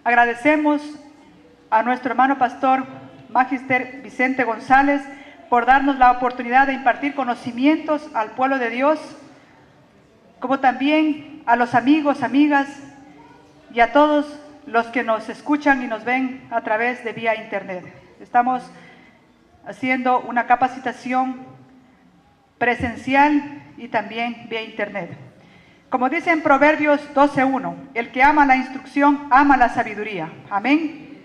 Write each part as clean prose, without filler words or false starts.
Agradecemos a nuestro hermano pastor Magister Vicente González por darnos la oportunidad de impartir conocimientos al pueblo de Dios, como también a los amigos, amigas y a todos los que nos escuchan y nos ven a través de vía internet. Estamos haciendo una capacitación presencial y también vía internet. Como dice en Proverbios 12:1, el que ama la instrucción ama la sabiduría. Amén.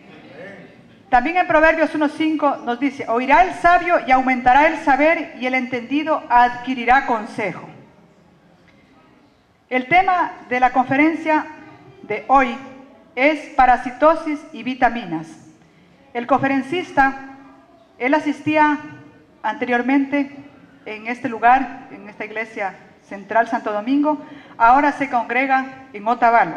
También en Proverbios 1:5 nos dice, oirá el sabio y aumentará el saber, y el entendido adquirirá consejo. El tema de la conferencia de hoy es parasitosis y vitaminas. El conferencista, él asistía anteriormente en este lugar, en esta iglesia central Santo Domingo, ahora se congrega en Otavalo.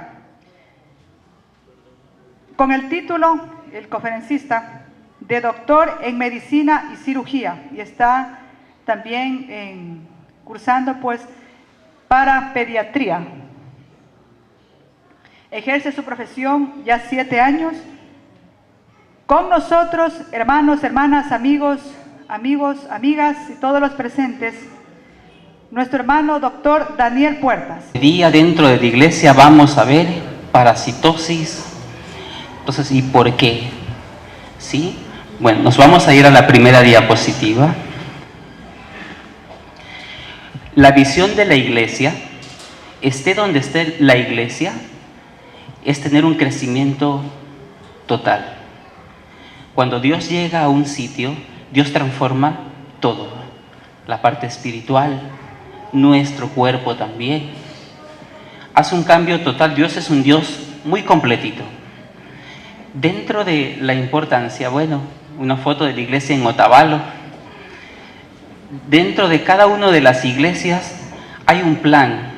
Con el título, el conferencista, de doctor en medicina y cirugía, y está también cursando pues para pediatría. Ejerce su profesión ya 7 años. Con nosotros, hermanos, hermanas, amigos, amigas y todos los presentes, nuestro hermano doctor Daniel Puertas. Hoy día dentro de la iglesia vamos a ver parasitosis. Entonces, ¿y por qué? ¿Sí? Bueno, nos vamos a ir a la primera diapositiva. La visión de la iglesia, esté donde esté la iglesia, es tener un crecimiento total. Cuando Dios llega a un sitio, Dios transforma todo, la parte espiritual, nuestro cuerpo también. Hace un cambio total. Dios es un Dios muy completito. Dentro de la importancia, bueno, una foto de la iglesia en Otavalo. Dentro de cada una de las iglesias hay un plan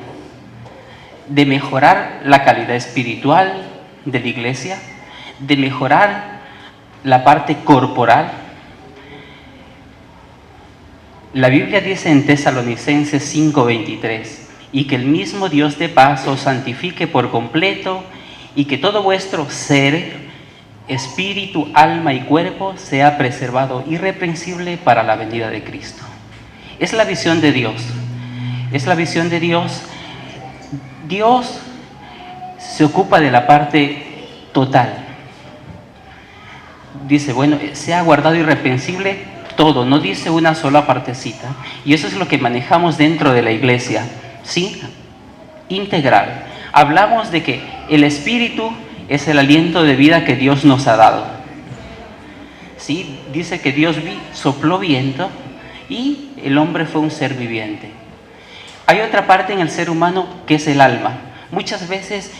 de mejorar la calidad espiritual de la iglesia, de mejorar la parte corporal. La Biblia dice en Tesalonicenses 5:23, y que el mismo Dios de paz os santifique por completo, y que todo vuestro ser, espíritu, alma y cuerpo sea preservado irreprensible para la venida de Cristo. Es la visión de Dios. Es la visión de Dios. Dios se ocupa de la parte total. Dice, bueno, sea guardado irreprensible todo, no dice una sola partecita. Y eso es lo que manejamos dentro de la iglesia, ¿sí? Integral. Hablamos de que el espíritu es el aliento de vida que Dios nos ha dado. ¿Sí? Dice que Dios sopló viento y el hombre fue un ser viviente. Hay otra parte en el ser humano que es el alma. Muchas veces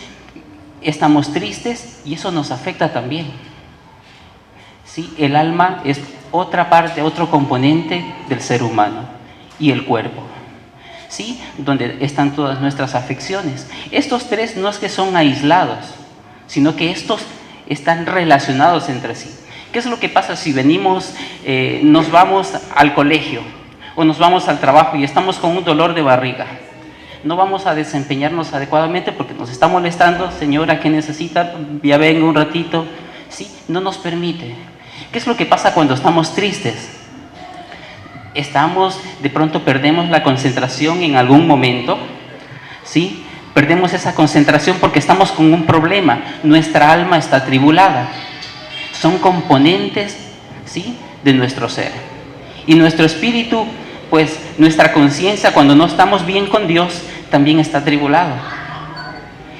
estamos tristes y eso nos afecta también. ¿Sí? El alma es otra parte, otro componente del ser humano, y el cuerpo, ¿sí? Donde están todas nuestras afecciones. Estos tres no es que son aislados, sino que estos están relacionados entre sí. ¿Qué es lo que pasa si venimos, nos vamos al colegio o nos vamos al trabajo y estamos con un dolor de barriga? No vamos a desempeñarnos adecuadamente porque nos está molestando. Señora, ¿qué necesita? Ya vengo un ratito. ¿Sí? No nos permite. ¿Qué es lo que pasa cuando estamos tristes? De pronto perdemos la concentración en algún momento, ¿sí? Perdemos esa concentración porque estamos con un problema. Nuestra alma está atribulada. Son componentes, ¿sí?, de nuestro ser. Y nuestro espíritu, pues nuestra conciencia, cuando no estamos bien con Dios, también está atribulado.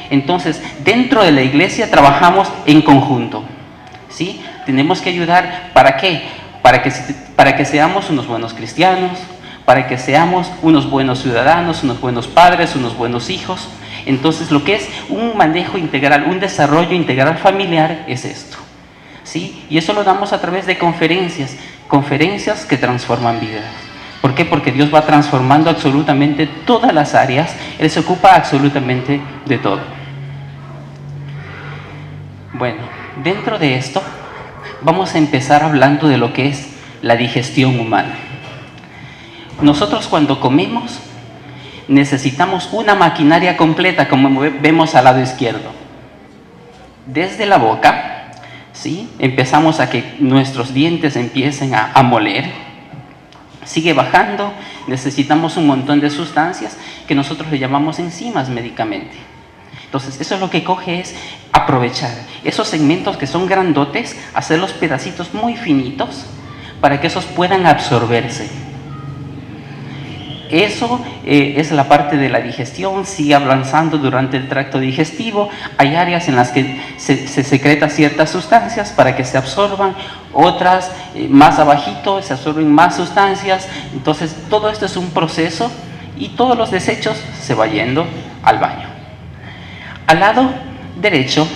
Entonces, dentro de la iglesia trabajamos en conjunto, ¿sí? Tenemos que ayudar, ¿para qué? Para que seamos unos buenos cristianos, para que seamos unos buenos ciudadanos, unos buenos padres, unos buenos hijos. Entonces, lo que es un manejo integral, un desarrollo integral familiar es esto, ¿sí? Y eso lo damos a través de conferencias que transforman vidas. ¿Por qué? Porque Dios va transformando absolutamente todas las áreas. Él se ocupa absolutamente de todo. Bueno, dentro de esto vamos a empezar hablando de lo que es la digestión humana. Nosotros cuando comemos necesitamos una maquinaria completa, como vemos al lado izquierdo. desde la boca, ¿sí? Empezamos a que nuestros dientes empiecen a moler. Sigue bajando, necesitamos un montón de sustancias que nosotros le llamamos enzimas médicamente. Entonces, eso es lo que coge, es aprovechar esos segmentos que son grandotes, hacerlos pedacitos muy finitos para que esos puedan absorberse. Eso es la parte de la digestión, sigue avanzando durante el tracto digestivo. Hay áreas en las que se secretan ciertas sustancias para que se absorban, otras más abajito se absorben más sustancias. Entonces, todo esto es un proceso y todos los desechos se van yendo al baño. Al lado derecho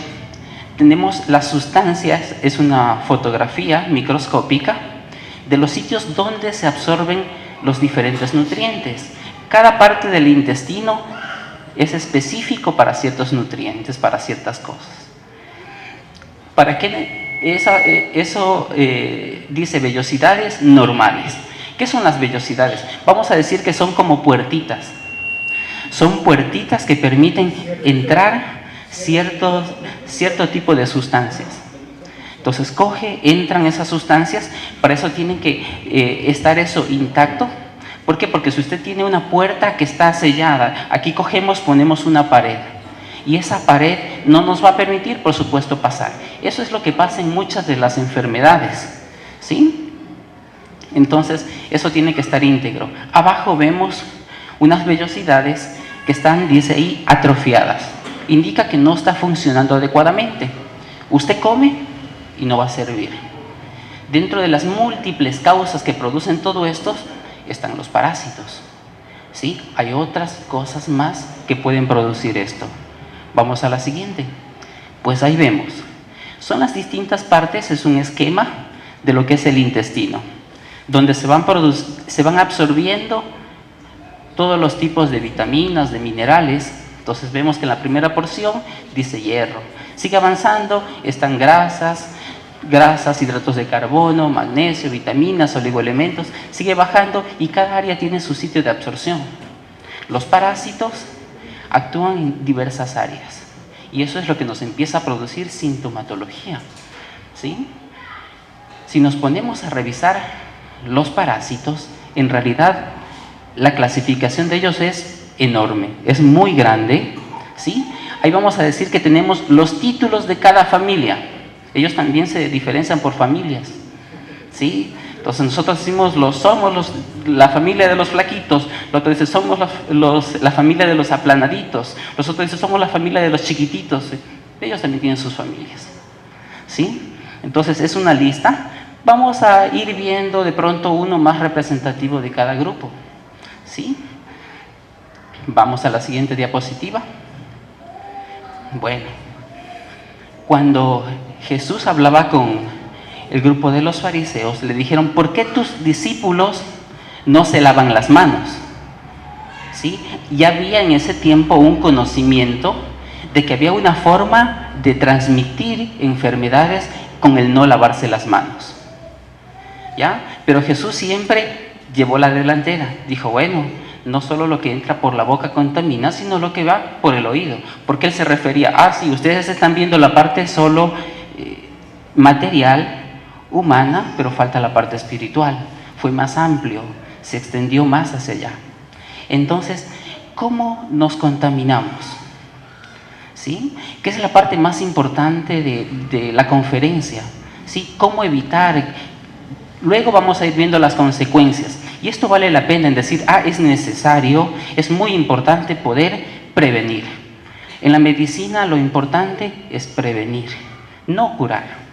tenemos las sustancias, es una fotografía microscópica de los sitios donde se absorben los diferentes nutrientes. Cada parte del intestino es específico para ciertos nutrientes, para ciertas cosas. ¿Para qué? Eso dice vellosidades normales. ¿Qué son las vellosidades? Vamos a decir que son como puertitas. Son puertitas que permiten entrar cierto tipo de sustancias. Entonces entran esas sustancias, para eso tiene que estar eso intacto. ¿Por qué? Porque si usted tiene una puerta que está sellada, aquí ponemos una pared, y esa pared no nos va a permitir, por supuesto, pasar. Eso es lo que pasa en muchas de las enfermedades, ¿sí? Entonces, eso tiene que estar íntegro. Abajo vemos unas vellosidades que están, dice ahí, atrofiadas. Indica que no está funcionando adecuadamente. Usted come y no va a servir. Dentro de las múltiples causas que producen todo esto están los parásitos, ¿sí? Hay otras cosas más que pueden producir esto. Vamos a la siguiente. Pues ahí vemos. Son las distintas partes, es un esquema de lo que es el intestino, donde se van absorbiendo todos los tipos de vitaminas, de minerales. Entonces vemos que en la primera porción dice hierro. Sigue avanzando, están grasas, hidratos de carbono, magnesio, vitaminas, oligoelementos. Sigue bajando y cada área tiene su sitio de absorción. Los parásitos actúan en diversas áreas y eso es lo que nos empieza a producir sintomatología, ¿sí? Si nos ponemos a revisar los parásitos, en realidad la clasificación de ellos es enorme, es muy grande, ¿sí? Ahí vamos a decir que tenemos los títulos de cada familia. Ellos también se diferencian por familias, ¿sí? Entonces nosotros decimos, somos la familia de los flaquitos, los otros dicen, somos la familia de los aplanaditos, los otros dicen, somos la familia de los chiquititos. Ellos también tienen sus familias, ¿sí? Entonces es una lista. Vamos a ir viendo de pronto uno más representativo de cada grupo, ¿sí? Vamos a la siguiente diapositiva. Bueno, cuando Jesús hablaba con el grupo de los fariseos, le dijeron, ¿por qué tus discípulos no se lavan las manos? ¿Sí? Ya había en ese tiempo un conocimiento de que había una forma de transmitir enfermedades con el no lavarse las manos, ¿ya? Pero Jesús siempre llevó la delantera. Dijo, bueno, no solo lo que entra por la boca contamina, sino lo que va por el oído. Porque él se refería, sí, ustedes están viendo la parte solo material, humana, pero falta la parte espiritual. Fue más amplio, se extendió más hacia allá. Entonces, ¿cómo nos contaminamos? ¿Sí? ¿Qué es la parte más importante de la conferencia? ¿Sí? ¿Cómo evitar? Luego vamos a ir viendo las consecuencias. Y esto vale la pena en decir, es necesario, es muy importante poder prevenir. En la medicina lo importante es prevenir, no curar.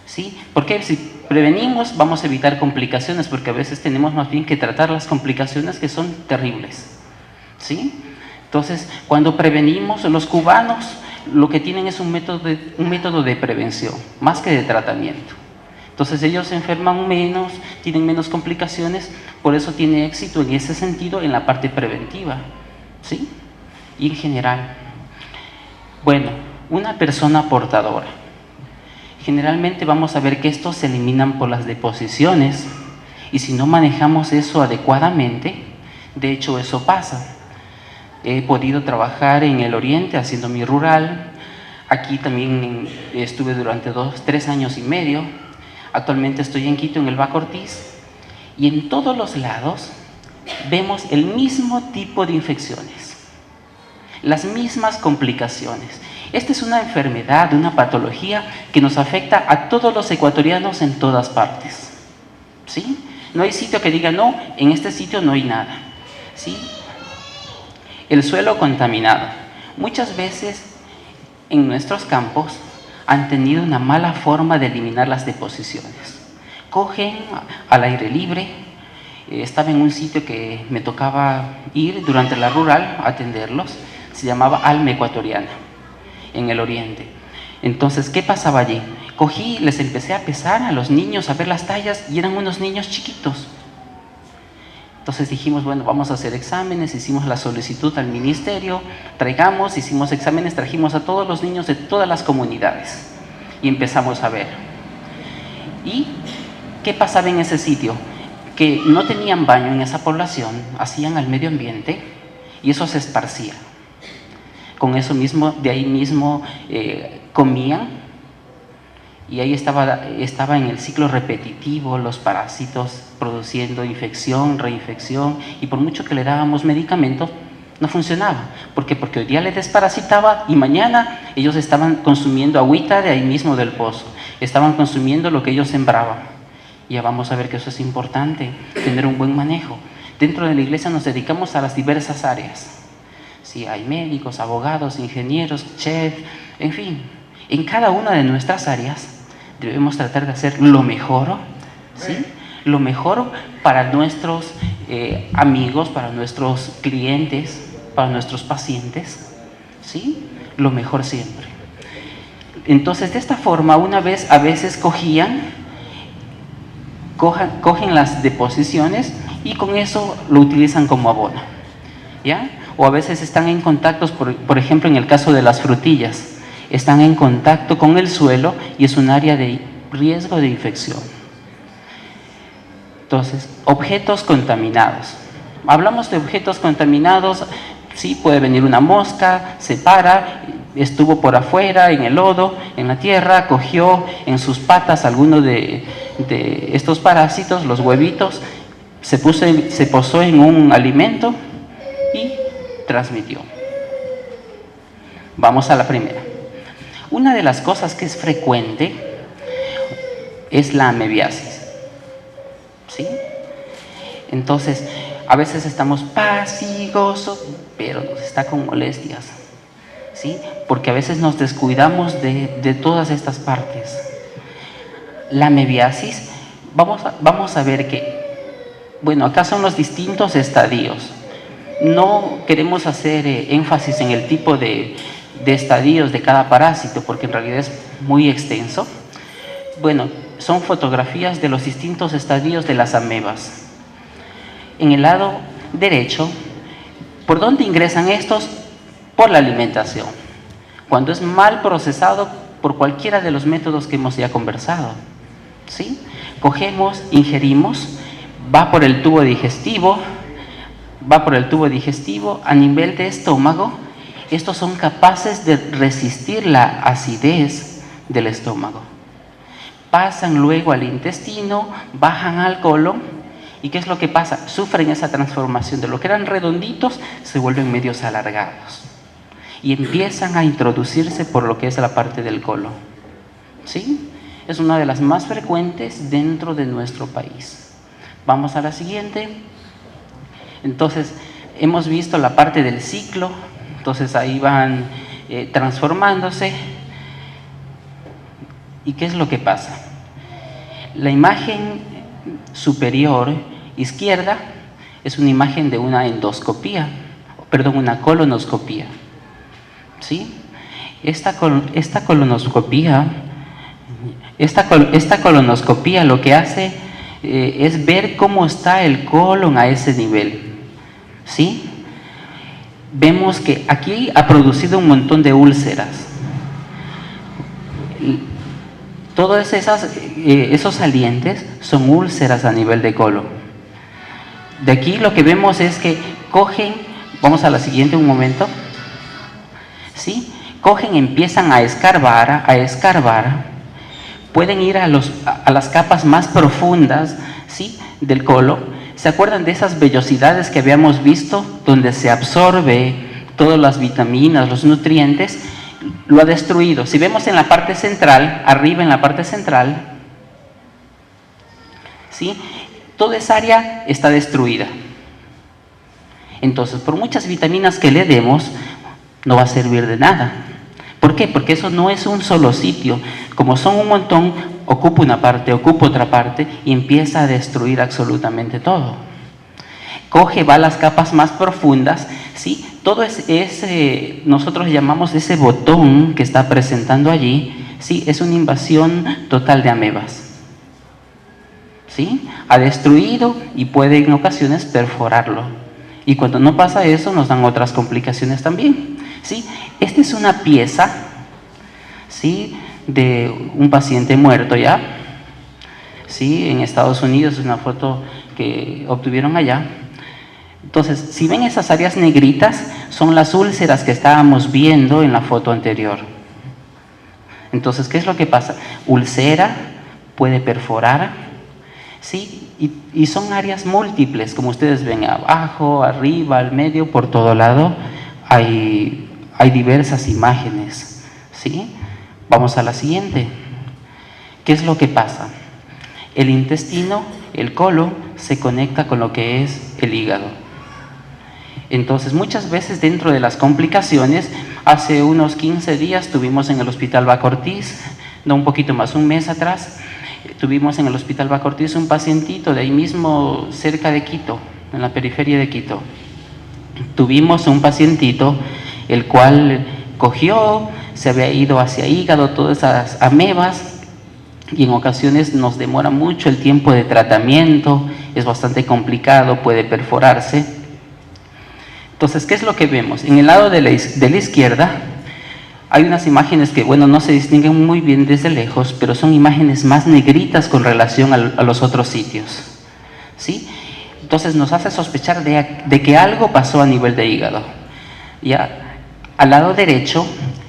¿Sí? Porque si prevenimos vamos a evitar complicaciones, porque a veces tenemos más bien que tratar las complicaciones que son terribles, ¿sí? Entonces, cuando prevenimos, los cubanos lo que tienen es un método de prevención, más que de tratamiento. Entonces ellos se enferman menos, tienen menos complicaciones, por eso tiene éxito en ese sentido en la parte preventiva, ¿sí? Y en general. Bueno, una persona portadora. Generalmente vamos a ver que estos se eliminan por las deposiciones y si no manejamos eso adecuadamente, de hecho eso pasa. He podido trabajar en el oriente haciendo mi rural, Aquí también estuve durante 3 años y medio. Actualmente estoy en Quito, en el Baco Ortiz, y en todos los lados vemos el mismo tipo de infecciones, las mismas complicaciones. Esta es una enfermedad, una patología que nos afecta a todos los ecuatorianos en todas partes, ¿sí? No hay sitio que diga, no, en este sitio no hay nada, ¿sí? El suelo contaminado. Muchas veces en nuestros campos han tenido una mala forma de eliminar las deposiciones. Cogen al aire libre. Estaba en un sitio que me tocaba ir durante la rural a atenderlos. Se llamaba Alma Ecuatoriana, en el oriente. Entonces, ¿qué pasaba allí? Cogí, les empecé a pesar a los niños, a ver las tallas, y eran unos niños chiquitos. Entonces dijimos, bueno, vamos a hacer exámenes, hicimos la solicitud al ministerio, hicimos exámenes, trajimos a todos los niños de todas las comunidades y empezamos a ver. ¿Y qué pasaba en ese sitio? Que no tenían baño en esa población, hacían al medio ambiente y eso se esparcía. Con eso mismo, de ahí mismo comían. Y ahí estaba en el ciclo repetitivo, los parásitos produciendo infección, reinfección, y por mucho que le dábamos medicamentos, no funcionaba. ¿Por qué? Porque hoy día le desparasitaba y mañana ellos estaban consumiendo agüita de ahí mismo del pozo, estaban consumiendo lo que ellos sembraban. Ya vamos a ver que eso es importante, tener un buen manejo. Dentro de la iglesia nos dedicamos a las diversas áreas. Sí, hay médicos, abogados, ingenieros, chefs, en fin. En cada una de nuestras áreas debemos tratar de hacer lo mejor, ¿sí? Lo mejor para nuestros amigos, para nuestros clientes, para nuestros pacientes, ¿sí? Lo mejor siempre. Entonces, de esta forma, a veces cogen las deposiciones y con eso lo utilizan como abono, ¿ya? O a veces están en contacto, por ejemplo, en el caso de las frutillas, están en contacto con el suelo y es un área de riesgo de infección. Entonces, objetos contaminados. Hablamos de objetos contaminados, sí, puede venir una mosca, se para, estuvo por afuera, en el lodo, en la tierra, cogió en sus patas alguno de estos parásitos, los huevitos, se posó en un alimento y transmitió. Vamos a la primera. Una de las cosas que es frecuente es la amebiasis, ¿sí? Entonces, a veces estamos paz y gozo, pero nos está con molestias, ¿sí? Porque a veces nos descuidamos de todas estas partes. La amebiasis, vamos a ver que, bueno, acá son los distintos estadios. No queremos hacer énfasis en el tipo de estadios de cada parásito, porque en realidad es muy extenso. Bueno, son fotografías de los distintos estadios de las amebas. En el lado derecho, ¿por dónde ingresan estos? Por la alimentación. Cuando es mal procesado por cualquiera de los métodos que hemos ya conversado, ¿sí? Cogemos, ingerimos, va por el tubo digestivo a nivel de estómago. Estos son capaces de resistir la acidez del estómago. Pasan luego al intestino, bajan al colon, ¿y qué es lo que pasa? Sufren esa transformación de lo que eran redonditos, se vuelven medios alargados y empiezan a introducirse por lo que es la parte del colon, ¿sí? Es una de las más frecuentes dentro de nuestro país. Vamos a la siguiente. Entonces, hemos visto la parte del ciclo. Entonces ahí van transformándose. ¿Y qué es lo que pasa? La imagen superior izquierda es una imagen de una una colonoscopía, ¿sí? Esta colonoscopía lo que hace es ver cómo está el colon a ese nivel, ¿sí? Vemos que aquí ha producido un montón de úlceras. Todos esos salientes son úlceras a nivel de colon. De aquí lo que vemos es que cogen, vamos a la siguiente un momento, ¿sí? cogen, empiezan a escarbar, pueden ir a las capas más profundas, ¿sí?, del colon. ¿Se acuerdan de esas vellosidades que habíamos visto, donde se absorbe todas las vitaminas, los nutrientes? Lo ha destruido. Si vemos en la parte central, arriba en la parte central, ¿sí?, toda esa área está destruida. Entonces, por muchas vitaminas que le demos, no va a servir de nada. ¿Por qué? Porque eso no es un solo sitio. Como son un montón, ocupa una parte, ocupa otra parte y empieza a destruir absolutamente todo. Coge, va a las capas más profundas, ¿sí? Todo ese, nosotros llamamos ese botón que está presentando allí, ¿sí?, es una invasión total de amebas. ¿Sí? Ha destruido y puede en ocasiones perforarlo. Y cuando no pasa eso, nos dan otras complicaciones también. ¿Sí? Esta es una pieza, ¿sí?, de un paciente muerto ya. ¿Sí? En Estados Unidos, es una foto que obtuvieron allá. Entonces, si ven esas áreas negritas, son las úlceras que estábamos viendo en la foto anterior. Entonces, ¿qué es lo que pasa? Úlcera, puede perforar, ¿sí? Y son áreas múltiples, como ustedes ven, abajo, arriba, al medio, por todo lado, hay diversas imágenes, ¿sí? Vamos a la siguiente. ¿Qué es lo que pasa? El intestino, el colon, se conecta con lo que es el hígado. Entonces, muchas veces dentro de las complicaciones, hace unos 15 días tuvimos en el Hospital Baco Ortiz, no, un poquito más, un mes atrás, tuvimos en el Hospital Baco Ortiz un pacientito de ahí mismo, cerca de Quito, en la periferia de Quito. Tuvimos un pacientito, el cual cogió, se había ido hacia hígado, todas esas amebas, y en ocasiones nos demora mucho el tiempo de tratamiento, es bastante complicado, puede perforarse. Entonces, ¿qué es lo que vemos? En el lado de la izquierda hay unas imágenes que, bueno, no se distinguen muy bien desde lejos, pero son imágenes más negritas con relación a los otros sitios, ¿sí? Entonces nos hace sospechar de que algo pasó a nivel de hígado. Ya, al lado derecho,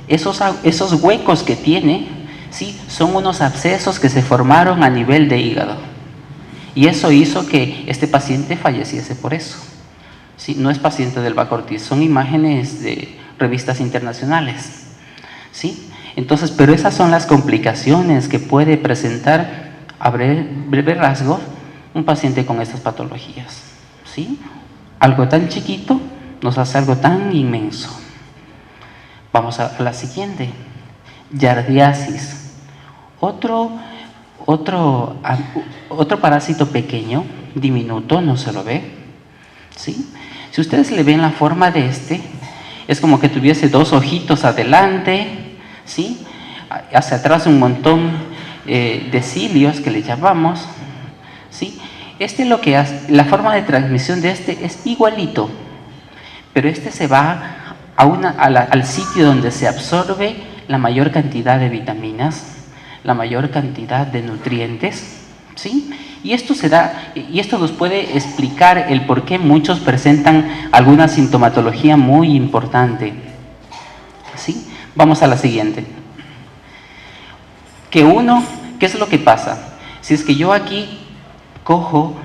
esos huecos que tiene, ¿sí?, son unos abscesos que se formaron a nivel de hígado. Y eso hizo que este paciente falleciese por eso. ¿Sí? No es paciente del Baco Ortiz, son imágenes de revistas internacionales. ¿Sí? Entonces, pero esas son las complicaciones que puede presentar a breve rasgo un paciente con estas patologías. ¿Sí? Algo tan chiquito nos hace algo tan inmenso. Vamos a la siguiente. Yardiasis. Otro parásito pequeño, diminuto, no se lo ve. ¿Sí? Si ustedes le ven la forma de este, es como que tuviese dos ojitos adelante, ¿sí?, hacia atrás un montón de cilios que le llamamos, ¿sí? Lo que hace, la forma de transmisión de este es igualito, pero este se va al sitio donde se absorbe la mayor cantidad de vitaminas, la mayor cantidad de nutrientes, ¿sí? Y esto nos puede explicar el por qué muchos presentan alguna sintomatología muy importante, ¿sí? Vamos a la siguiente. ¿Qué es lo que pasa? Si es que yo aquí cojo,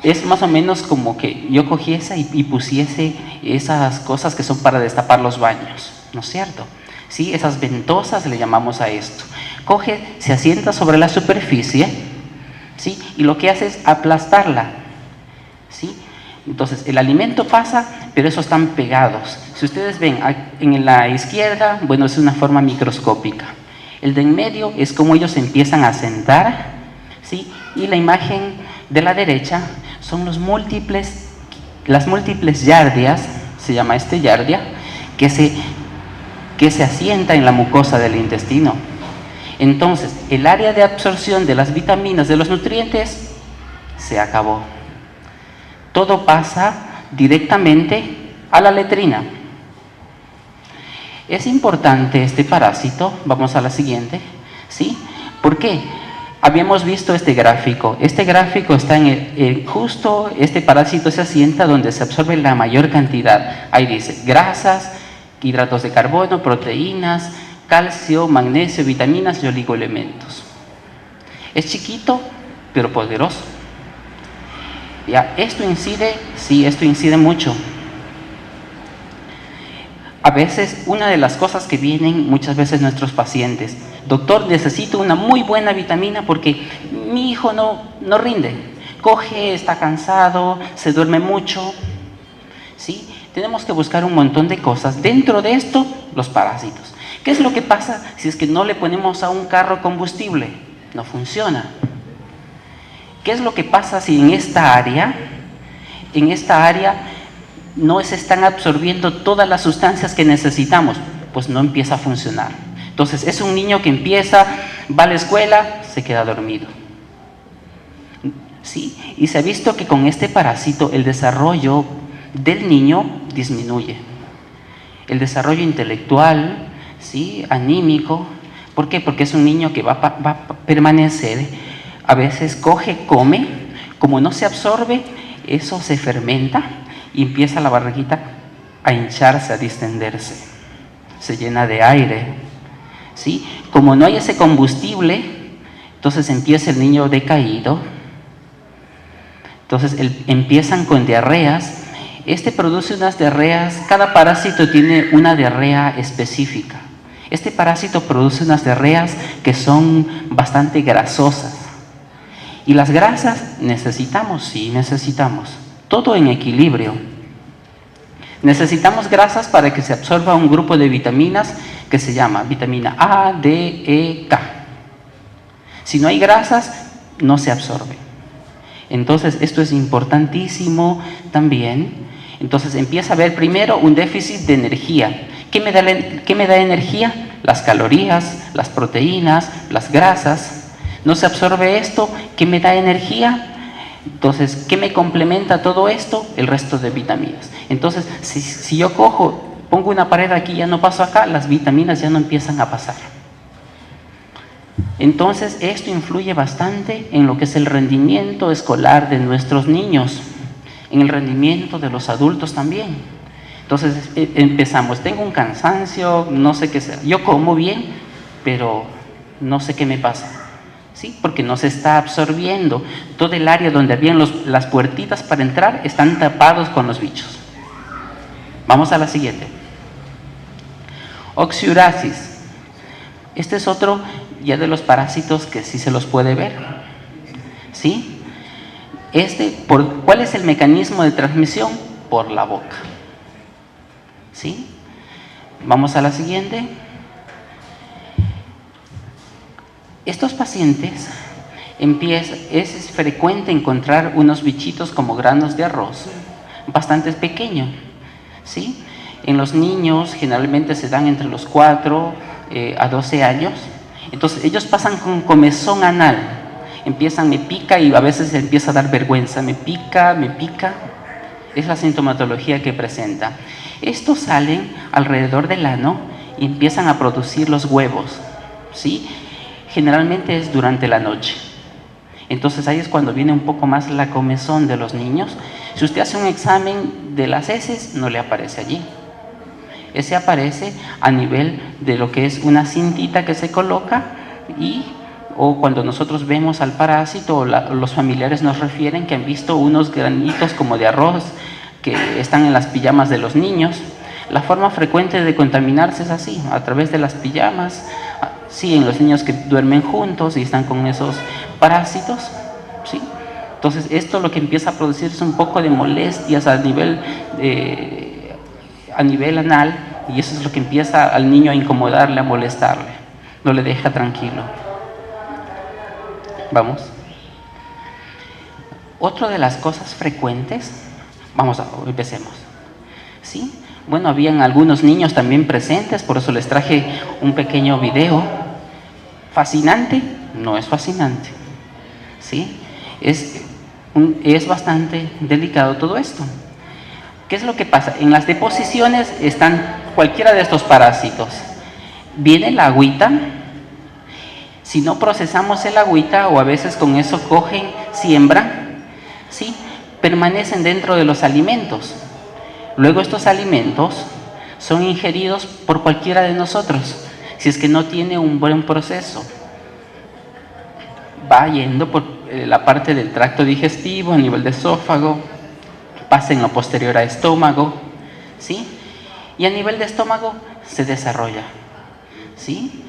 es más o menos como que yo cogiese y pusiese esas cosas que son para destapar los baños, ¿no es cierto? ¿Sí? Esas ventosas le llamamos a esto. Coge, se asienta sobre la superficie, ¿sí?, y lo que hace es aplastarla, ¿sí? Entonces, el alimento pasa, pero esos están pegados. Si ustedes ven, en la izquierda, bueno, es una forma microscópica. El de en medio es como ellos empiezan a sentar, ¿sí? Y la imagen de la derecha son las múltiples yardias, se llama yardia, que se asienta en la mucosa del intestino. Entonces, el área de absorción de las vitaminas, de los nutrientes, se acabó. Todo pasa directamente a la letrina. Es importante este parásito, vamos a la siguiente, ¿sí? ¿Por qué? Habíamos visto este gráfico. Este gráfico está justo este parásito se asienta donde se absorbe la mayor cantidad. Ahí dice grasas, hidratos de carbono, proteínas, calcio, magnesio, vitaminas y oligoelementos. Es chiquito, pero poderoso. Ya, esto incide, sí, esto incide mucho. A veces, una de las cosas que vienen muchas veces nuestros pacientes: doctor, necesito una muy buena vitamina porque mi hijo no rinde, coge, está cansado, se duerme mucho. ¿Sí? Tenemos que buscar un montón de cosas. Dentro de esto, los parásitos. ¿Qué es lo que pasa si es que no le ponemos a un carro combustible? No funciona. ¿Qué es lo que pasa si en esta área no se están absorbiendo todas las sustancias que necesitamos? Pues no empieza a funcionar. Entonces es un niño que empieza, va a la escuela, se queda dormido. ¿Sí? Y se ha visto que con este parásito el desarrollo del niño disminuye. El desarrollo intelectual, ¿sí? Anímico. ¿Por qué? Porque es un niño que va a permanecer. A veces coge, come, como no se absorbe, eso se fermenta y empieza la barriguita a hincharse, a distenderse. Se llena de aire. ¿Sí? Como no hay ese combustible, entonces empieza el niño decaído. Entonces empiezan con diarreas. Este produce unas diarreas, cada parásito tiene una diarrea específica. Este parásito produce unas diarreas que son bastante grasosas. ¿Y las grasas necesitamos? Sí, necesitamos. Todo en equilibrio. Necesitamos grasas para que se absorba un grupo de vitaminas que se llama vitamina A, D, E, K. Si no hay grasas, no se absorbe. Entonces, esto es importantísimo también. Entonces, empieza a haber primero un déficit de energía. ¿Qué me da energía? Las calorías, las proteínas, las grasas. No se absorbe esto, ¿qué me da energía? Entonces, ¿qué me complementa todo esto? El resto de vitaminas. Entonces, si yo cojo, pongo una pared aquí y ya no paso acá, las vitaminas ya no empiezan a pasar. Entonces, esto influye bastante en lo que es el rendimiento escolar de nuestros niños, en el rendimiento de los adultos también. Entonces, empezamos, tengo un cansancio, no sé qué sea. Yo como bien, pero no sé qué me pasa. ¿Sí? Porque no se está absorbiendo. Todo el área donde habían las puertitas para entrar están tapados con los bichos. Vamos a la siguiente. Oxiurasis. Este es otro ya de los parásitos que sí se los puede ver. ¿Sí? ¿Cuál es el mecanismo de transmisión? Por la boca. ¿Sí? Vamos a la siguiente. Estos pacientes es frecuente encontrar unos bichitos como granos de arroz, bastante pequeños. ¿Sí? En los niños generalmente se dan entre los 4 a 12 años. Entonces ellos pasan con comezón anal. Empiezan, me pica, y a veces empieza a dar vergüenza. Me pica, me pica. Es la sintomatología que presenta. Estos salen alrededor del ano y empiezan a producir los huevos. ¿Sí? Generalmente es durante la noche. Entonces ahí es cuando viene un poco más la comezón de los niños. Si usted hace un examen de las heces, no le aparece allí. Ese aparece a nivel de lo que es una cintita que se coloca, o cuando nosotros vemos al parásito, o los familiares nos refieren que han visto unos granitos como de arroz que están en las pijamas de los niños. La forma frecuente de contaminarse es así, a través de las pijamas. Sí, en los niños que duermen juntos y están con esos parásitos. ¿Sí? Entonces esto lo que empieza a producir es un poco de molestias a nivel anal, y eso es lo que empieza al niño a incomodarle, a molestarle, no le deja tranquilo. Vamos. Otra de las cosas frecuentes, empecemos. ¿Sí? Bueno, habían algunos niños también presentes, por eso les traje un pequeño video. ¿Fascinante? No es fascinante. ¿Sí? Es bastante delicado todo esto. ¿Qué es lo que pasa? En las deposiciones están cualquiera de estos parásitos. Viene la agüita. Si no procesamos el agüita, o a veces con eso cogen, siembran, ¿sí? Permanecen dentro de los alimentos. Luego estos alimentos son ingeridos por cualquiera de nosotros, si es que no tiene un buen proceso. Va yendo por la parte del tracto digestivo, a nivel de esófago, pasa en lo posterior a estómago, ¿sí? Y a nivel de estómago se desarrolla, ¿sí?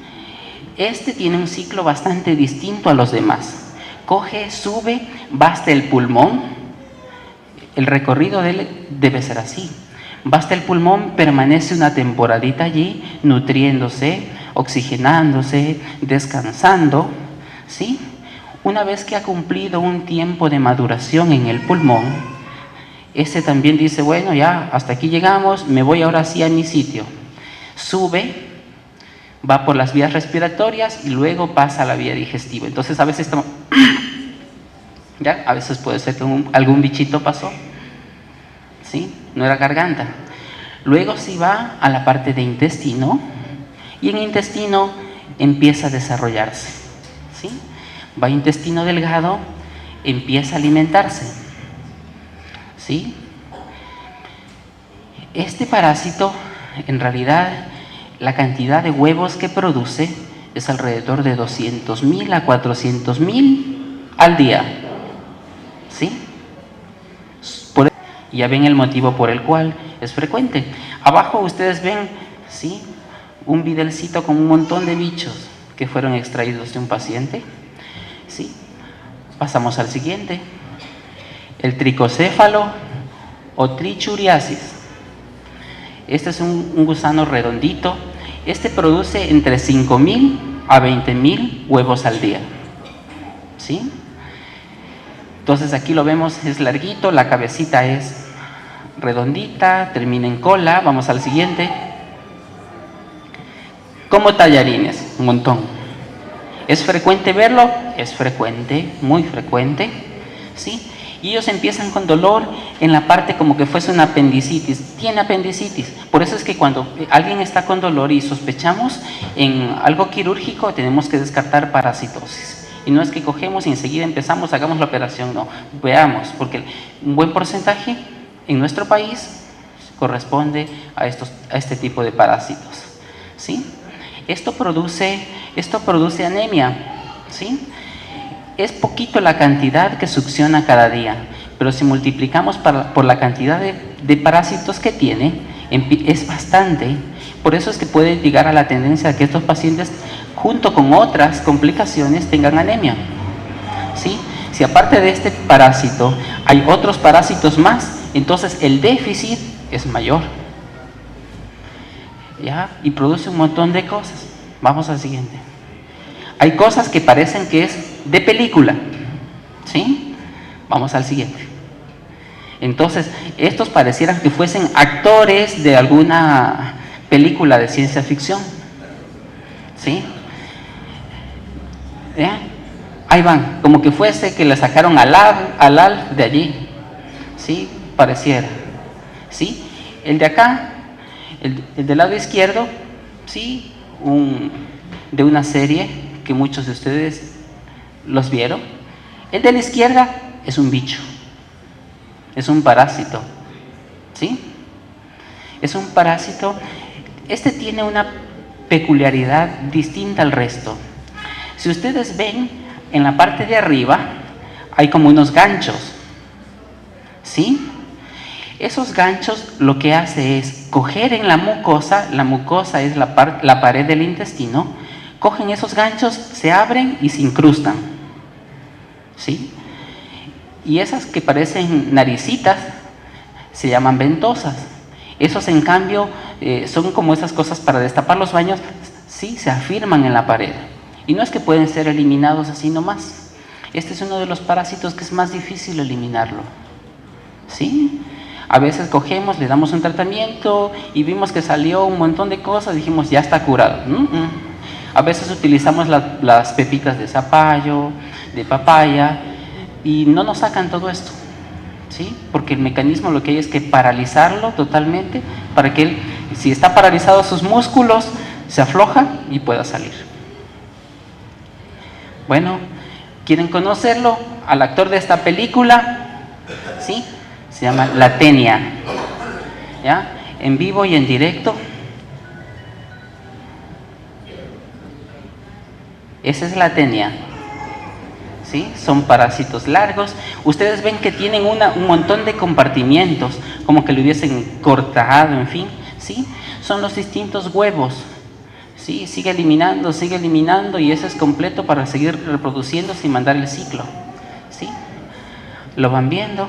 Este tiene un ciclo bastante distinto a los demás. Coge, sube, va hasta el pulmón. El recorrido de él debe ser así. Va hasta el pulmón, permanece una temporadita allí, nutriéndose, oxigenándose, descansando, ¿sí? Una vez que ha cumplido un tiempo de maduración en el pulmón, este también dice, bueno, ya hasta aquí llegamos, me voy ahora sí a mi sitio. Sube, va por las vías respiratorias y luego pasa a la vía digestiva. Entonces a veces estamos... ¿Ya? A veces puede ser que algún bichito pasó, ¿sí? No era garganta. Luego sí va a la parte de intestino y en intestino empieza a desarrollarse, ¿sí? Va a intestino delgado, empieza a alimentarse, ¿sí? Este parásito, en realidad, la cantidad de huevos que produce es alrededor de 200.000 a 400.000 al día, ¿sí? Ya ven el motivo por el cual es frecuente. Abajo ustedes ven, ¿sí?, un videlcito con un montón de bichos que fueron extraídos de un paciente, ¿sí? Pasamos al siguiente. El tricocéfalo o trichuriasis. Este es un gusano redondito. Este produce entre 5.000 a 20.000 huevos al día, ¿sí? Entonces aquí lo vemos, es larguito, la cabecita es redondita, termina en cola. Vamos al siguiente. Como tallarines, un montón. ¿Es frecuente verlo? Es frecuente, muy frecuente, ¿sí? Y ellos empiezan con dolor en la parte como que fuese una apendicitis. Tiene apendicitis. Por eso es que cuando alguien está con dolor y sospechamos en algo quirúrgico, tenemos que descartar parasitosis. Y no es que cogemos y enseguida empezamos, hagamos la operación, no. Veamos, porque un buen porcentaje en nuestro país corresponde a este tipo de parásitos, ¿sí? Esto produce anemia, ¿sí? Es poquito la cantidad que succiona cada día, pero si multiplicamos por la cantidad de parásitos que tiene, es bastante. Por eso es que puede llegar a la tendencia a que estos pacientes, junto con otras complicaciones, tengan anemia, ¿sí? Si aparte de este parásito hay otros parásitos más, entonces el déficit es mayor, ¿ya? Y produce un montón de cosas. Vamos al siguiente. Hay cosas que parecen que es de película, ¿sí? Vamos al siguiente. Entonces, estos parecieran que fuesen actores de alguna película de ciencia ficción, ¿sí? ¿Ya? Ahí van, como que fuese que le sacaron al de allí, ¿sí? Pareciera, ¿sí? El de acá, el del lado izquierdo, ¿sí? De una serie que muchos de ustedes los vieron. El de la izquierda es un bicho, es un parásito, ¿sí? Es un parásito. Este tiene una peculiaridad distinta al resto. Si ustedes ven, en la parte de arriba hay como unos ganchos, ¿sí? Esos ganchos lo que hace es coger en la mucosa es la pared del intestino, cogen esos ganchos, se abren y se incrustan, ¿sí? Y esas que parecen naricitas se llaman ventosas. Esos, en cambio, son como esas cosas para destapar los baños, sí, se afirman en la pared. Y no es que pueden ser eliminados así nomás. Este es uno de los parásitos que es más difícil eliminarlo, ¿sí? A veces cogemos, le damos un tratamiento y vimos que salió un montón de cosas, dijimos, ya está curado. A veces utilizamos las pepitas de zapallo, de papaya, y no nos sacan todo esto, ¿sí? Porque el mecanismo lo que hay es que paralizarlo totalmente para que él, si está paralizado sus músculos, se afloja y pueda salir. Bueno, ¿quieren conocerlo? Al actor de esta película, ¿sí? Se llama La Tenia, ¿ya? en vivo y en directo. Esa es la tenia. ¿Sí? Son parásitos largos. Ustedes ven que tienen un montón de compartimientos, como que lo hubiesen cortado, en fin. ¿Sí? Son los distintos huevos. ¿Sí? Sigue eliminando y eso es completo para seguir reproduciéndose y mandar el ciclo. ¿Sí? ¿Lo van viendo?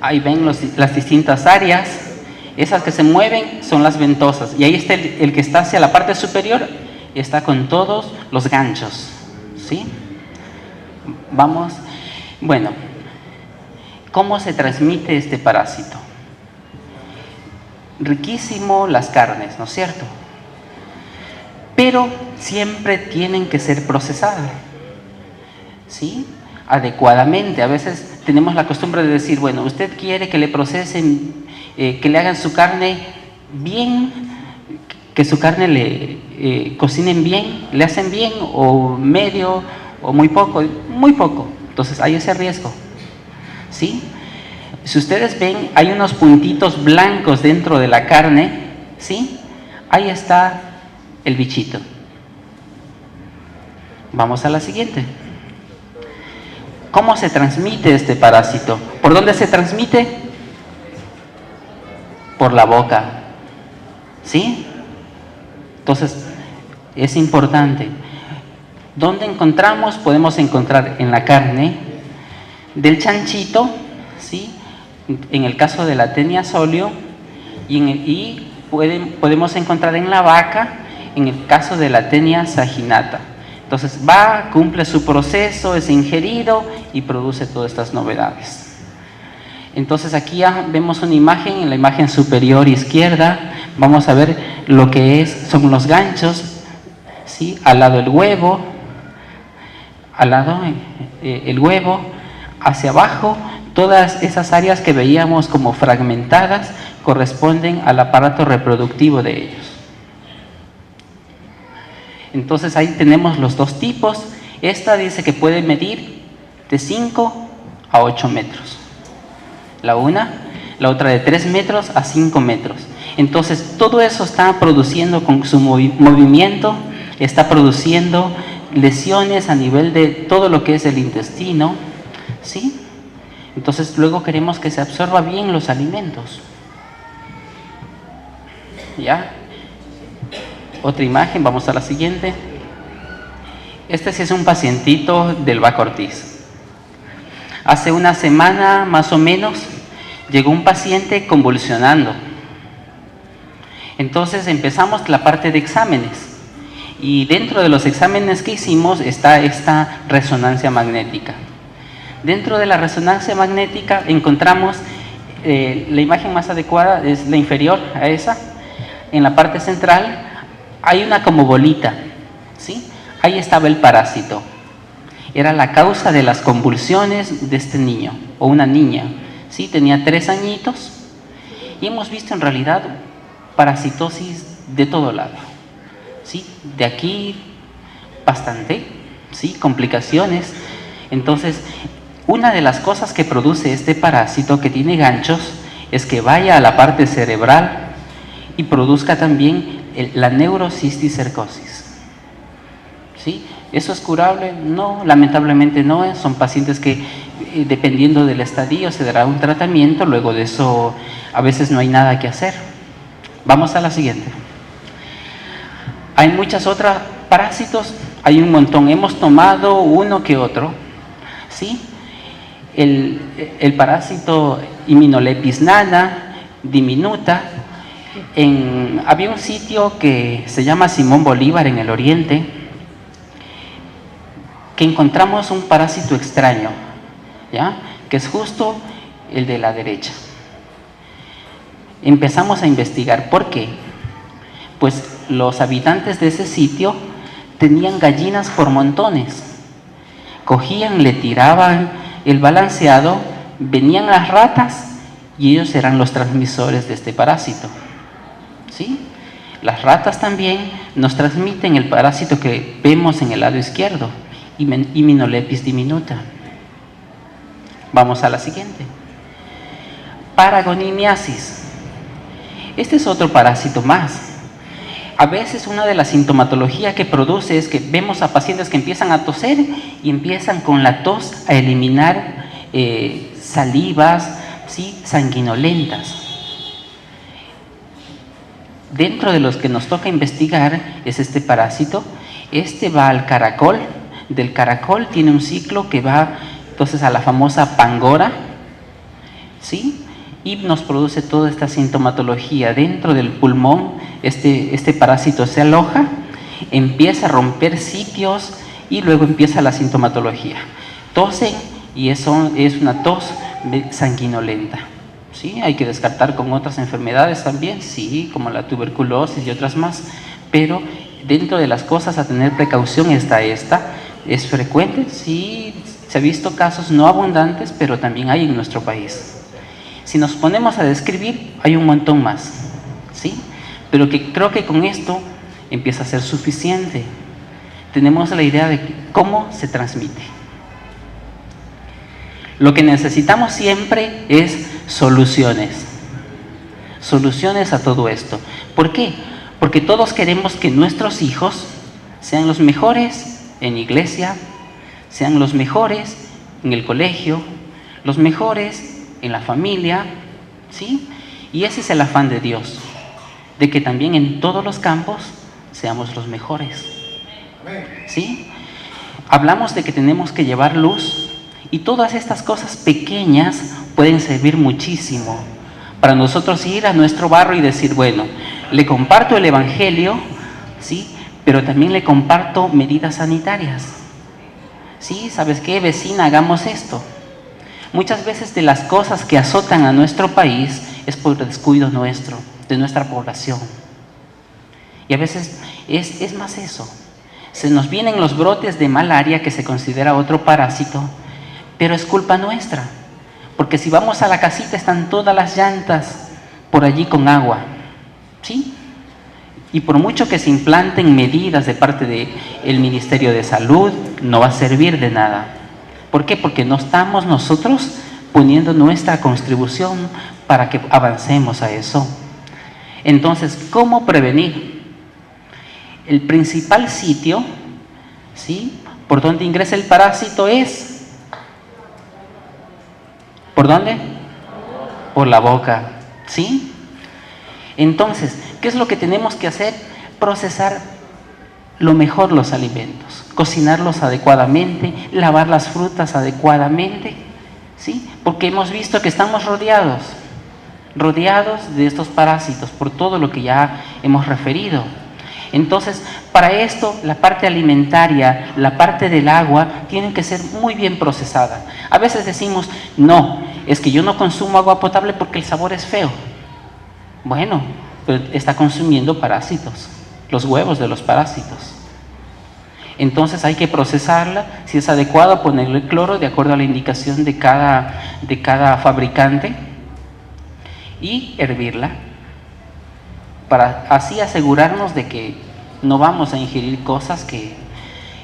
Ahí ven las distintas áreas. Esas que se mueven son las ventosas. Y ahí está el que está hacia la parte superior, está con todos los ganchos. ¿Sí? Vamos. Bueno, ¿cómo se transmite este parásito? Riquísimo las carnes, ¿no es cierto? Pero siempre tienen que ser procesadas. ¿Sí? Adecuadamente. A veces tenemos la costumbre de decir, bueno, usted quiere que le procesen, que le hagan su carne bien, que su carne le cocinen bien, le hacen bien o medio o muy poco. Entonces hay ese riesgo. ¿Sí? Si ustedes ven, hay unos puntitos blancos dentro de la carne. ¿Sí? Ahí está el bichito. Vamos a la siguiente. ¿Cómo se transmite este parásito? ¿Por dónde se transmite? Por la boca. ¿Sí? Entonces, es importante. ¿Dónde encontramos? Podemos encontrar en la carne del chanchito, ¿sí? En el caso de la Taenia solio, podemos encontrar en la vaca, en el caso de la Taenia saginata. Entonces va, cumple su proceso, es ingerido y produce todas estas novedades. Entonces aquí ya vemos una imagen, en la imagen superior izquierda, vamos a ver lo que son los ganchos, ¿sí? Al lado el huevo, el huevo, hacia abajo, todas esas áreas que veíamos como fragmentadas corresponden al aparato reproductivo de ellos. Entonces ahí tenemos los dos tipos. Esta dice que puede medir de 5 a 8 metros. La otra de 3 metros a 5 metros. Entonces todo eso está produciendo con su movimiento, está produciendo lesiones a nivel de todo lo que es el intestino. ¿Sí? Entonces luego queremos que se absorba bien los alimentos. ¿Ya? Otra imagen, vamos a la siguiente. Este sí es un pacientito del Baco Ortiz. Hace una semana más o menos llegó un paciente convulsionando. Entonces empezamos la parte de exámenes y dentro de los exámenes que hicimos está esta resonancia magnética. Dentro de la resonancia magnética encontramos la imagen más adecuada es la inferior a esa. En la parte central hay una como bolita, ¿sí? Ahí estaba el parásito. Era la causa de las convulsiones de este niño o una niña, ¿sí? Tenía 3 añitos y hemos visto en realidad parasitosis de todo lado, ¿sí? De aquí bastante, ¿sí? Complicaciones. Entonces, una de las cosas que produce este parásito que tiene ganchos es que vaya a la parte cerebral y produzca también la neurocisticercosis. ¿Sí? ¿Eso es curable? No, lamentablemente no. Son pacientes que dependiendo del estadio se dará un tratamiento, luego de eso a veces no hay nada que hacer. Vamos a la siguiente. Hay muchas otras parásitos, hay un montón. Hemos tomado uno que otro. ¿Sí? El parásito Immunolepis nana, diminuta. Había un sitio que se llama Simón Bolívar en el oriente, que encontramos un parásito extraño, ¿ya? Que es justo el de la derecha. Empezamos a investigar. ¿Por qué? Pues los habitantes de ese sitio tenían gallinas por montones. Cogían, le tiraban el balanceado, venían las ratas y ellos eran los transmisores de este parásito. ¿Sí? Las ratas también nos transmiten el parásito que vemos en el lado izquierdo, Hymenopletis diminuta. Vamos a la siguiente. Paragonimiasis. Este es otro parásito más. A veces una de las sintomatologías que produce es que vemos a pacientes que empiezan a toser y empiezan con la tos a eliminar salivas, ¿sí?, sanguinolentas. Dentro de los que nos toca investigar es este parásito. Este va al caracol. Del caracol tiene un ciclo que va entonces a la famosa pangora, ¿sí?, y nos produce toda esta sintomatología. Dentro del pulmón este parásito se aloja, empieza a romper sitios y luego empieza la sintomatología. Tosen y eso es una tos sanguinolenta. ¿Sí? Hay que descartar con otras enfermedades también, sí, como la tuberculosis y otras más, pero dentro de las cosas a tener precaución está esta. ¿Es frecuente? Sí, se ha visto casos no abundantes, pero también hay en nuestro país. Si nos ponemos a describir, hay un montón más, ¿sí? Pero que creo que con esto empieza a ser suficiente. Tenemos la idea de cómo se transmite. Lo que necesitamos siempre es soluciones. Soluciones a todo esto. ¿Por qué? Porque todos queremos que nuestros hijos sean los mejores en iglesia, sean los mejores en el colegio, los mejores en la familia, ¿sí? Y ese es el afán de Dios, de que también en todos los campos seamos los mejores, ¿sí? Hablamos de que tenemos que llevar luz y todas estas cosas pequeñas pueden servir muchísimo para nosotros ir a nuestro barrio y decir, bueno, le comparto el evangelio, ¿sí?, pero también le comparto medidas sanitarias. ¿Sí? ¿Sabes qué, vecina? Hagamos esto. Muchas veces de las cosas que azotan a nuestro país es por descuido nuestro, de nuestra población. Y a veces es más eso. Se nos vienen los brotes de malaria, que se considera otro parásito, pero es culpa nuestra. Porque si vamos a la casita están todas las llantas por allí con agua. ¿Sí? Y por mucho que se implanten medidas de parte del Ministerio de Salud, no va a servir de nada. ¿Por qué? Porque no estamos nosotros poniendo nuestra contribución para que avancemos a eso. Entonces, ¿cómo prevenir? El principal sitio, ¿sí?, por donde ingresa el parásito es... ¿Por dónde? Por la boca, ¿sí? Entonces, ¿qué es lo que tenemos que hacer? Procesar lo mejor los alimentos, cocinarlos adecuadamente, lavar las frutas adecuadamente, ¿sí? Porque hemos visto que estamos rodeados de estos parásitos por todo lo que ya hemos referido. Entonces, para esto, la parte alimentaria, la parte del agua, tienen que ser muy bien procesada. A veces decimos, no, es que yo no consumo agua potable porque el sabor es feo. Bueno, pero está consumiendo parásitos, los huevos de los parásitos. Entonces hay que procesarla, si es adecuado ponerle cloro de acuerdo a la indicación de cada fabricante y hervirla para así asegurarnos de que no vamos a ingerir cosas que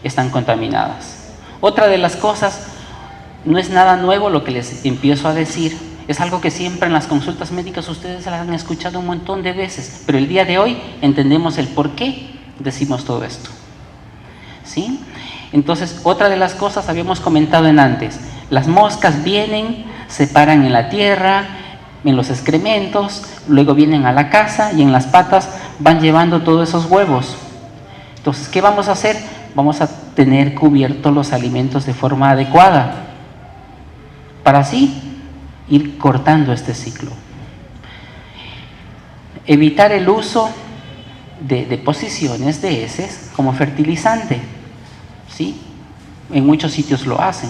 están contaminadas. Otra de las cosas, no es nada nuevo lo que les empiezo a decir, es algo que siempre en las consultas médicas ustedes las han escuchado un montón de veces, pero el día de hoy entendemos el por qué decimos todo esto. ¿Sí? Entonces, otra de las cosas habíamos comentado en antes, las moscas vienen, se paran en la tierra, en los excrementos, luego vienen a la casa y en las patas van llevando todos esos huevos. Entonces, ¿qué vamos a hacer? Vamos a tener cubiertos los alimentos de forma adecuada para así ir cortando este ciclo. Evitar el uso de deposiciones de heces como fertilizante, ¿sí? En muchos sitios lo hacen.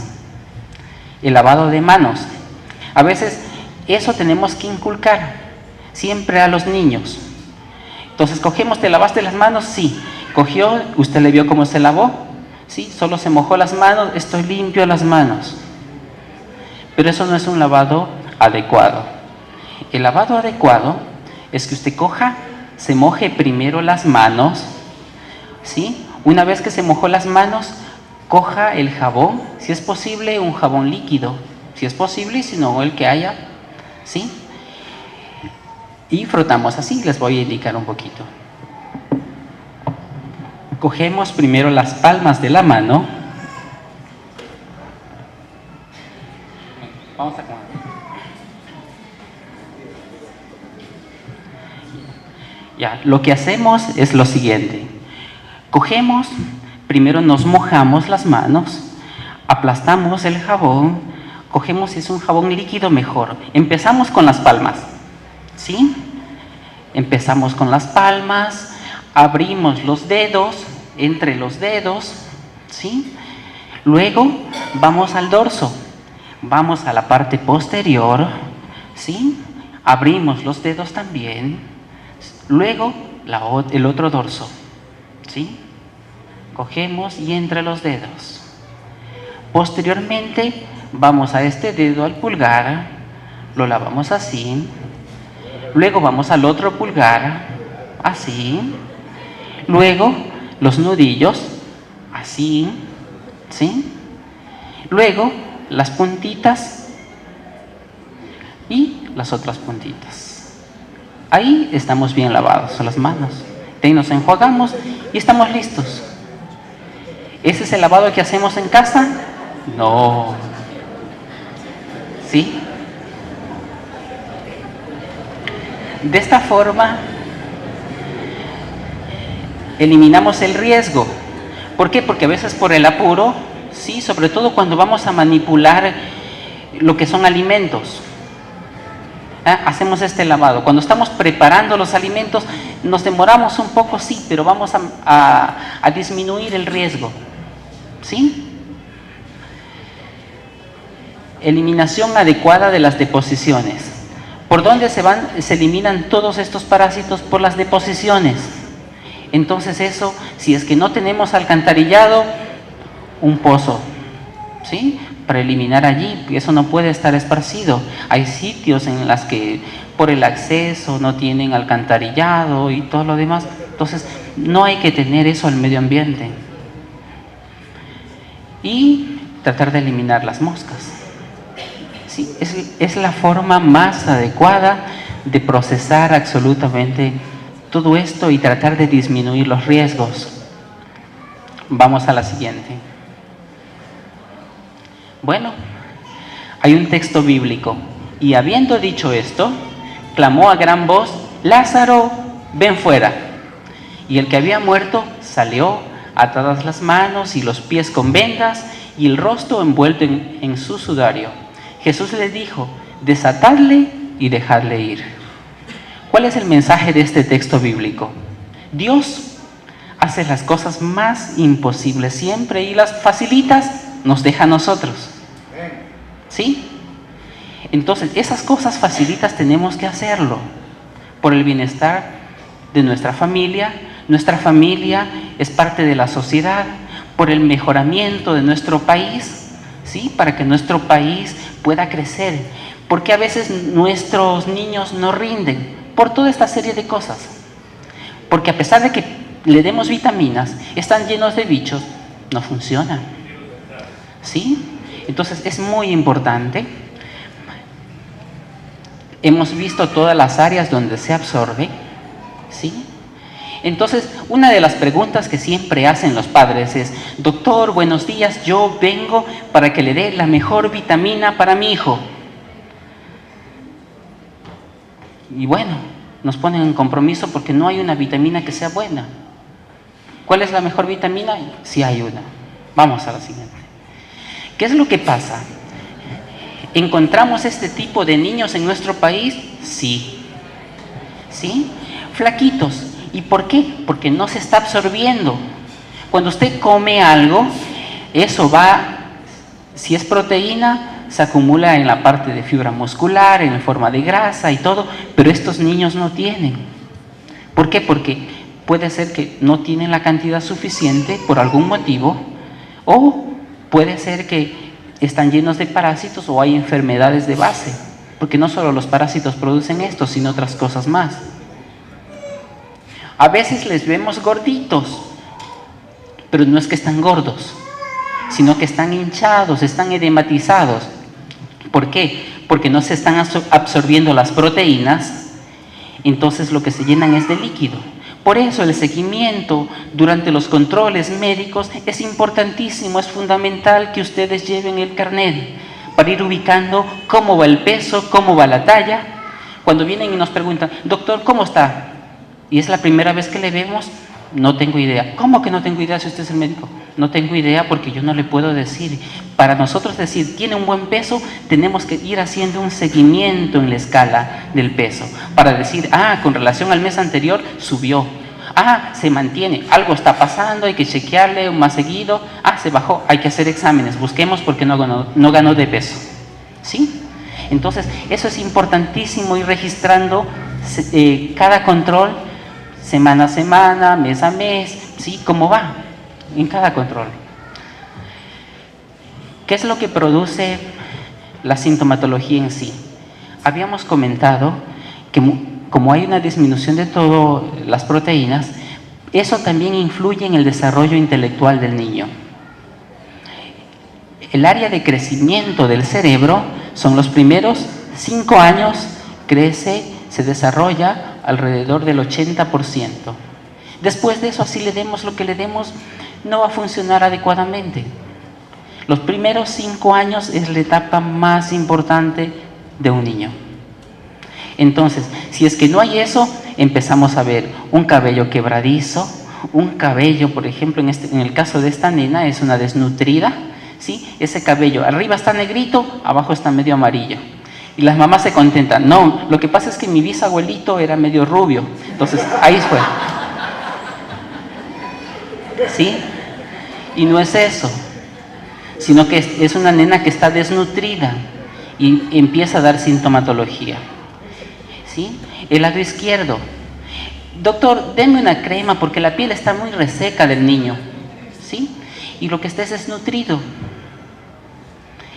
El lavado de manos. A veces eso tenemos que inculcar siempre a los niños. Entonces cogemos, ¿te lavaste las manos? Sí. Cogió, usted le vio cómo se lavó, ¿sí? Solo se mojó las manos, estoy limpio las manos. Pero eso no es un lavado adecuado. El lavado adecuado es que usted coja se moje primero las manos, ¿sí? Una vez que se mojó las manos, coja el jabón, si es posible un jabón líquido, si es posible, y si no el que haya, ¿sí? Y frotamos así, les voy a indicar un poquito. Cogemos primero las palmas de la mano. Vamos a acomodar. Ya, lo que hacemos es lo siguiente. Cogemos, primero nos mojamos las manos, aplastamos el jabón, cogemos, si es un jabón líquido mejor. Empezamos con las palmas, ¿sí? Empezamos con las palmas, abrimos los dedos, entre los dedos, ¿sí? Luego vamos al dorso, vamos a la parte posterior, ¿sí? Abrimos los dedos también, luego el otro dorso, ¿sí? Cogemos y entre los dedos. Posteriormente vamos a este dedo, al pulgar, lo lavamos así. Luego vamos al otro pulgar, así. Luego los nudillos, así, ¿sí? Luego las puntitas y las otras puntitas. Ahí estamos bien lavados las manos. De ahí nos enjuagamos y estamos listos. ¿Ese es el lavado que hacemos en casa? No. ¿Sí? De esta forma eliminamos el riesgo. ¿Por qué? Porque a veces por el apuro, sí, sobre todo cuando vamos a manipular lo que son alimentos, hacemos este lavado. Cuando estamos preparando los alimentos nos demoramos un poco, sí, pero vamos a disminuir el riesgo, ¿sí? Eliminación adecuada de las deposiciones. ¿Por dónde se eliminan todos estos parásitos? Por las deposiciones. Entonces eso, si es que no tenemos alcantarillado, un pozo, ¿sí? Para eliminar allí, eso no puede estar esparcido. Hay sitios en los que por el acceso no tienen alcantarillado y todo lo demás. Entonces no hay que tener eso al medio ambiente. Y tratar de eliminar las moscas. Sí, es la forma más adecuada de procesar absolutamente todo esto y tratar de disminuir los riesgos. Vamos a la siguiente. Bueno, hay un texto bíblico. Y habiendo dicho esto, clamó a gran voz: Lázaro, ven fuera. Y el que había muerto salió, atadas las manos y los pies con vendas y el rostro envuelto en su sudario. Jesús le dijo: desatadle y dejadle ir. ¿Cuál es el mensaje de este texto bíblico? Dios hace las cosas más imposibles siempre y las facilitas nos deja a nosotros. ¿Sí? Entonces, esas cosas facilitas tenemos que hacerlo por el bienestar de nuestra familia. Nuestra familia es parte de la sociedad, por el mejoramiento de nuestro país, ¿sí? Para que nuestro país pueda crecer. Porque a veces nuestros niños no rinden por toda esta serie de cosas. Porque a pesar de que le demos vitaminas, están llenos de bichos, no funcionan. ¿Sí? Entonces es muy importante. Hemos visto todas las áreas donde se absorbe, ¿sí? Entonces, una de las preguntas que siempre hacen los padres es: doctor, buenos días, yo vengo para que le dé la mejor vitamina para mi hijo. Y bueno, nos ponen en compromiso porque no hay una vitamina que sea buena. ¿Cuál es la mejor vitamina? Sí hay una. Vamos a la siguiente. ¿Qué es lo que pasa? ¿Encontramos este tipo de niños en nuestro país? Sí. ¿Sí? Flaquitos. ¿Y por qué? Porque no se está absorbiendo. Cuando usted come algo, eso va, si es proteína, se acumula en la parte de fibra muscular, en forma de grasa y todo, pero estos niños no tienen. ¿Por qué? Porque puede ser que no tienen la cantidad suficiente por algún motivo, o puede ser que están llenos de parásitos o hay enfermedades de base, porque no solo los parásitos producen esto, sino otras cosas más. A veces les vemos gorditos, pero no es que están gordos, sino que están hinchados, están edematizados. ¿Por qué? Porque no se están absorbiendo las proteínas, entonces lo que se llenan es de líquido. Por eso el seguimiento durante los controles médicos es importantísimo, es fundamental que ustedes lleven el carnet para ir ubicando cómo va el peso, cómo va la talla. Cuando vienen y nos preguntan, doctor, ¿cómo está? Y es la primera vez que le vemos, no tengo idea. ¿Cómo que no tengo idea si usted es el médico? No tengo idea porque yo no le puedo decir. Para nosotros decir, tiene un buen peso, tenemos que ir haciendo un seguimiento en la escala del peso. Para decir, con relación al mes anterior, subió. Se mantiene, algo está pasando, hay que chequearle más seguido. Se bajó, hay que hacer exámenes, busquemos porque no ganó de peso. ¿Sí? Entonces, eso es importantísimo, ir registrando cada control, semana a semana, mes a mes, ¿sí? ¿Cómo va? En cada control. ¿Qué es lo que produce la sintomatología en sí? Habíamos comentado que como hay una disminución de todas las proteínas, eso también influye en el desarrollo intelectual del niño. El área de crecimiento del cerebro son los primeros 5 años, crece, se desarrolla alrededor del 80%. Después de eso, así le demos lo que le demos, no va a funcionar adecuadamente. Los primeros 5 años es la etapa más importante de un niño. Entonces, si es que no hay eso, empezamos a ver un cabello quebradizo, un cabello, por ejemplo, en el caso de esta nena, es una desnutrida, ¿sí? Ese cabello arriba está negrito, abajo está medio amarillo. Y las mamás se contentan. No, lo que pasa es que mi bisabuelito era medio rubio. Entonces, ahí fue. ¿Sí? Y no es eso, sino que es una nena que está desnutrida y empieza a dar sintomatología. ¿Sí? El lado izquierdo. Doctor, deme una crema porque la piel está muy reseca del niño. ¿Sí? Y lo que está es desnutrido.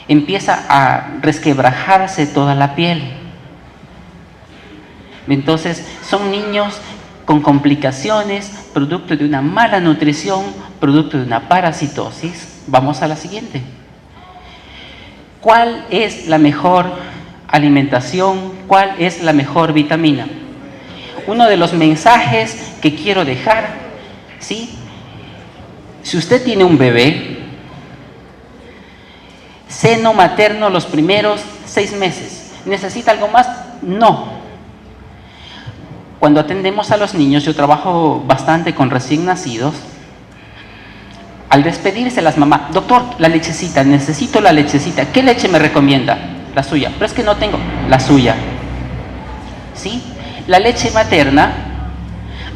Empieza a resquebrajarse toda la piel. Entonces, son niños con complicaciones, producto de una mala nutrición, producto de una parasitosis. Vamos a la siguiente. ¿Cuál es la mejor alimentación? ¿Cuál es la mejor vitamina? Uno de los mensajes que quiero dejar, ¿sí? Si usted tiene un bebé, seno materno los primeros 6 meses. ¿Necesita algo más? No. Cuando atendemos a los niños, yo trabajo bastante con recién nacidos. Al despedirse las mamás, doctor, la lechecita, necesito la lechecita. ¿Qué leche me recomienda? La suya. Pero es que no tengo. La suya. ¿Sí? La leche materna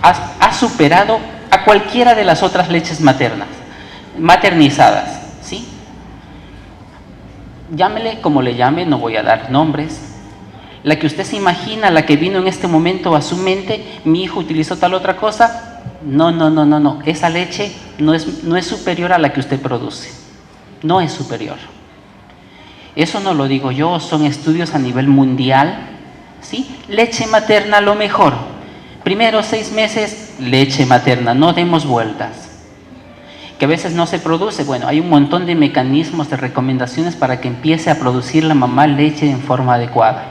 ha superado a cualquiera de las otras leches maternizadas. ¿Sí? Llámele como le llame, no voy a dar nombres. La que usted se imagina, la que vino en este momento a su mente, mi hijo utilizó tal otra cosa. No. Esa leche no es superior a la que usted produce. No es superior. Eso no lo digo yo, son estudios a nivel mundial. ¿Sí? Leche materna lo mejor. Primeros 6 meses, leche materna, no demos vueltas. Que a veces no se produce, bueno, hay un montón de mecanismos, de recomendaciones para que empiece a producir la mamá leche en forma adecuada.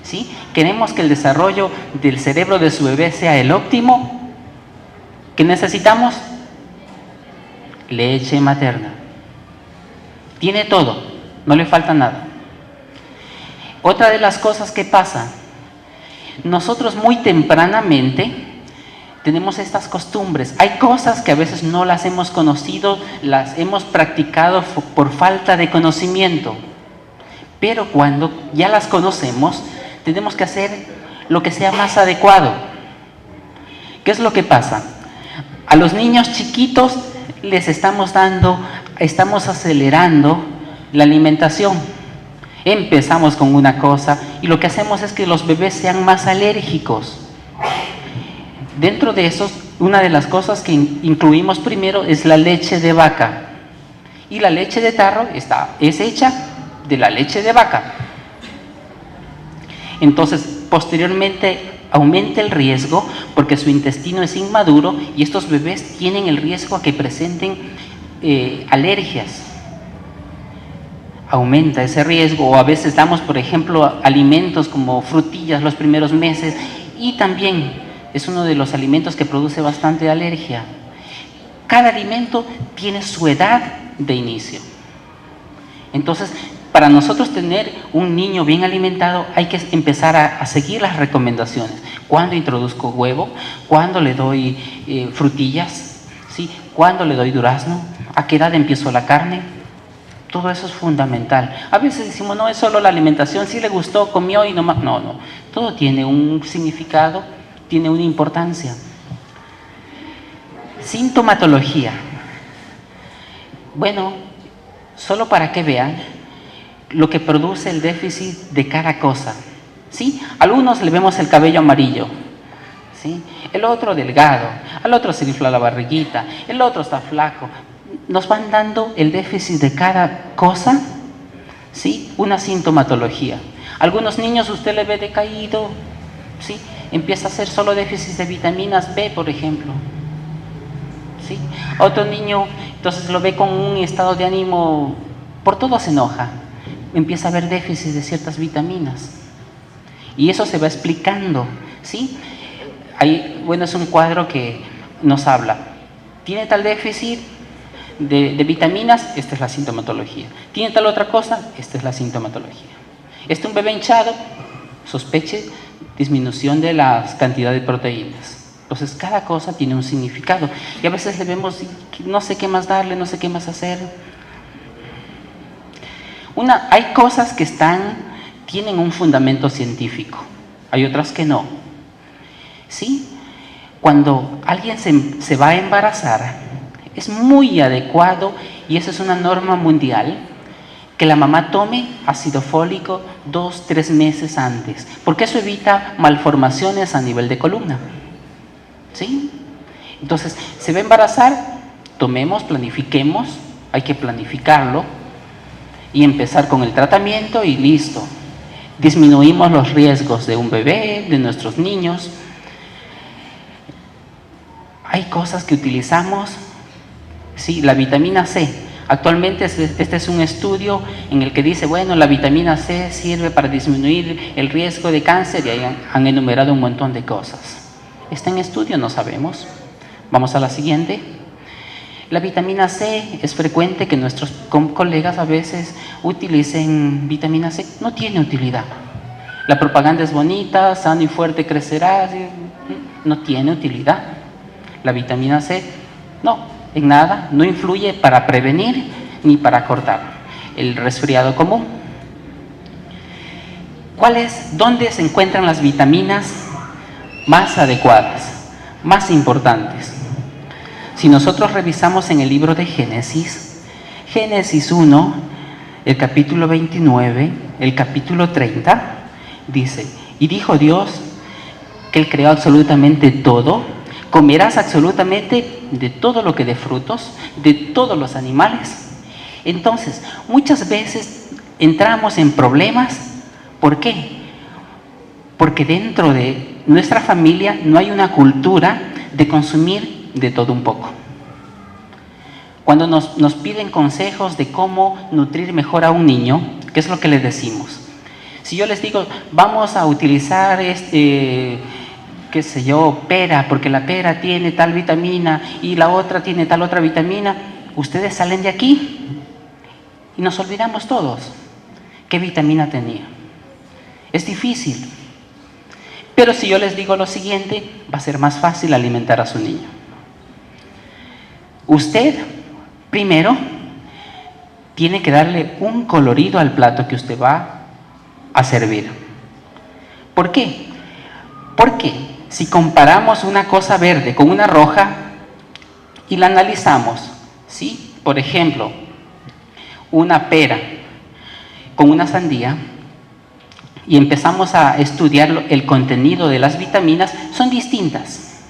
¿Sí? Queremos que el desarrollo del cerebro de su bebé sea el óptimo. ¿Qué necesitamos? Leche materna. Tiene todo, no le falta nada. Otra de las cosas que pasa, nosotros muy tempranamente tenemos estas costumbres. Hay cosas que a veces no las hemos conocido, las hemos practicado por falta de conocimiento. Pero cuando ya las conocemos, tenemos que hacer lo que sea más adecuado. ¿Qué es lo que pasa? A los niños chiquitos les estamos acelerando la alimentación. Empezamos con una cosa y lo que hacemos es que los bebés sean más alérgicos. Dentro de esos, una de las cosas que incluimos primero es la leche de vaca. Y la leche de tarro es hecha de la leche de vaca. Entonces, posteriormente aumenta el riesgo porque su intestino es inmaduro y estos bebés tienen el riesgo a que presenten alergias. Aumenta ese riesgo, o a veces damos, por ejemplo, alimentos como frutillas los primeros meses y también es uno de los alimentos que produce bastante alergia. Cada alimento tiene su edad de inicio. Entonces, para nosotros tener un niño bien alimentado hay que empezar a seguir las recomendaciones. ¿Cuándo introduzco huevo? ¿Cuándo le doy frutillas? ¿Sí? ¿Cuándo le doy durazno? ¿A qué edad empiezo la carne? Todo eso es fundamental. A veces decimos, no, es solo la alimentación, si le gustó, comió y no más. No, no. Todo tiene un significado, tiene una importancia. Sintomatología. Bueno, solo para que vean lo que produce el déficit de cada cosa. ¿Sí? A algunos le vemos el cabello amarillo, ¿sí? El otro delgado, al otro se le infla la barriguita, el otro está flaco. Nos van dando el déficit de cada cosa, ¿sí? Una sintomatología. Algunos niños usted le ve decaído, ¿sí? Empieza a hacer solo déficit de vitaminas B, por ejemplo, ¿sí? Otro niño, entonces lo ve con un estado de ánimo, por todo se enoja, empieza a haber déficit de ciertas vitaminas. Y eso se va explicando, ¿sí? Ahí, bueno, es un cuadro que nos habla. Tiene tal déficit de vitaminas, esta es la sintomatología. Tiene tal otra cosa, esta es la sintomatología. Un bebé hinchado, sospeche disminución de la cantidad de proteínas. Entonces, cada cosa tiene un significado. Y a veces le vemos, no sé qué más darle, no sé qué más hacer. Hay cosas que tienen un fundamento científico, hay otras que no. ¿Sí? Cuando alguien se va a embarazar, es muy adecuado, y esa es una norma mundial, que la mamá tome ácido fólico 2-3 meses antes, porque eso evita malformaciones a nivel de columna. ¿Sí? Entonces, se va a embarazar, planifiquemos, hay que planificarlo y empezar con el tratamiento y listo. Disminuimos los riesgos de un bebé, de nuestros niños. Hay cosas que utilizamos, sí, la vitamina C. Actualmente este es un estudio en el que dice, bueno, la vitamina C sirve para disminuir el riesgo de cáncer, y ahí han enumerado un montón de cosas. ¿Está en estudio? No sabemos. Vamos a la siguiente. La vitamina C, es frecuente que nuestros colegas a veces utilicen vitamina C. No tiene utilidad. La propaganda es bonita, sano y fuerte crecerá. No tiene utilidad. La vitamina C, no, en nada, no influye para prevenir ni para cortar el resfriado común. ¿Dónde se encuentran las vitaminas más adecuadas, más importantes? Si nosotros revisamos en el libro de Génesis 1, el capítulo 29, el capítulo 30, dice, y dijo Dios que Él creó absolutamente todo, comerás absolutamente de todo lo que dé frutos, de todos los animales. Entonces, muchas veces entramos en problemas. ¿Por qué? Porque dentro de nuestra familia no hay una cultura de consumir de todo un poco. Cuando nos piden consejos de cómo nutrir mejor a un niño, ¿qué es lo que les decimos? Si yo les digo, vamos a utilizar qué sé yo, pera, porque la pera tiene tal vitamina y la otra tiene tal otra vitamina, ustedes salen de aquí y nos olvidamos todos qué vitamina tenía. Es difícil. Pero si yo les digo lo siguiente, va a ser más fácil alimentar a su niño. Usted, primero, tiene que darle un colorido al plato que usted va a servir. ¿Por qué? Porque si comparamos una cosa verde con una roja y la analizamos, ¿sí? Por ejemplo, una pera con una sandía, y empezamos a estudiar el contenido de las vitaminas, son distintas,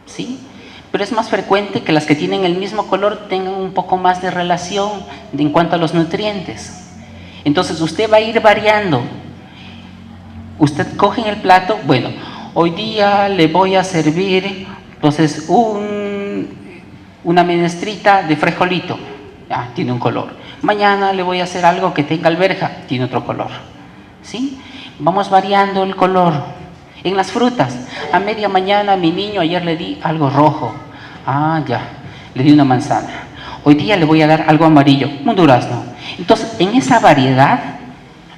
¿sí? Pero es más frecuente que las que tienen el mismo color tengan un poco más de relación en cuanto a los nutrientes. Entonces usted va a ir variando Usted coge en el plato, bueno, hoy día le voy a servir, entonces, una menestrita de frijolito, ya, tiene un color. Mañana le voy a hacer algo que tenga alberja, tiene otro color. ¿Sí? Vamos variando el color. En las frutas, a media mañana a mi niño ayer le di algo rojo. Ah, ya, le di una manzana. Hoy día le voy a dar algo amarillo, un durazno. Entonces, en esa variedad,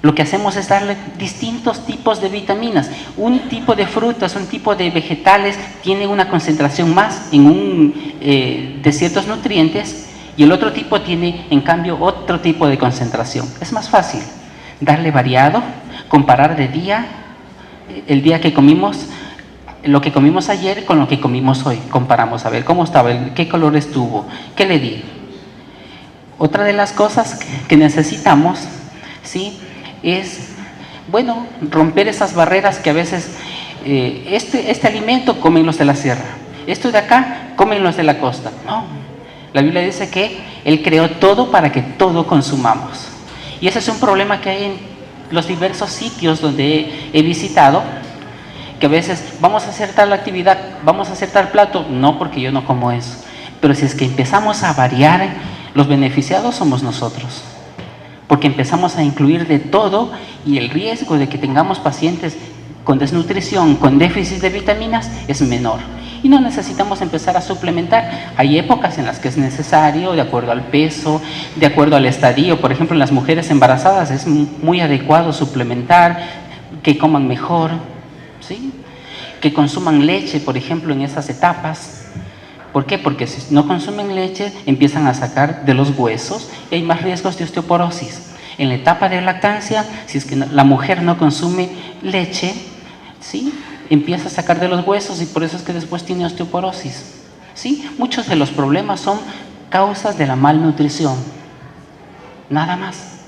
lo que hacemos es darle distintos tipos de vitaminas. Un tipo de frutas, un tipo de vegetales tiene una concentración más de ciertos nutrientes, y el otro tipo tiene, en cambio, otro tipo de concentración. Es más fácil darle variado, comparar de día, el día que comimos, lo que comimos ayer con lo que comimos hoy. Comparamos a ver cómo estaba, qué colores tuvo, qué le di. Otra de las cosas que necesitamos, ¿sí?, es, bueno, romper esas barreras que a veces, este alimento comen los de la sierra, esto de acá comen los de la costa. No, la Biblia dice que Él creó todo para que todo consumamos. Y ese es un problema que hay en los diversos sitios donde he visitado, que a veces vamos a hacer tal actividad, vamos a hacer tal plato, no, porque yo no como eso. Pero si es que empezamos a variar, los beneficiados somos nosotros, porque empezamos a incluir de todo, y el riesgo de que tengamos pacientes con desnutrición, con déficit de vitaminas, es menor. Y no necesitamos empezar a suplementar. Hay épocas en las que es necesario, de acuerdo al peso, de acuerdo al estadio. Por ejemplo, en las mujeres embarazadas es muy adecuado suplementar, que coman mejor, ¿sí?, que consuman leche, por ejemplo, en esas etapas. ¿Por qué? Porque si no consumen leche, empiezan a sacar de los huesos y hay más riesgos de osteoporosis. En la etapa de lactancia, si es que la mujer no consume leche, ¿sí?, empieza a sacar de los huesos, y por eso es que después tiene osteoporosis. ¿Sí? Muchos de los problemas son causas de la malnutrición, nada más.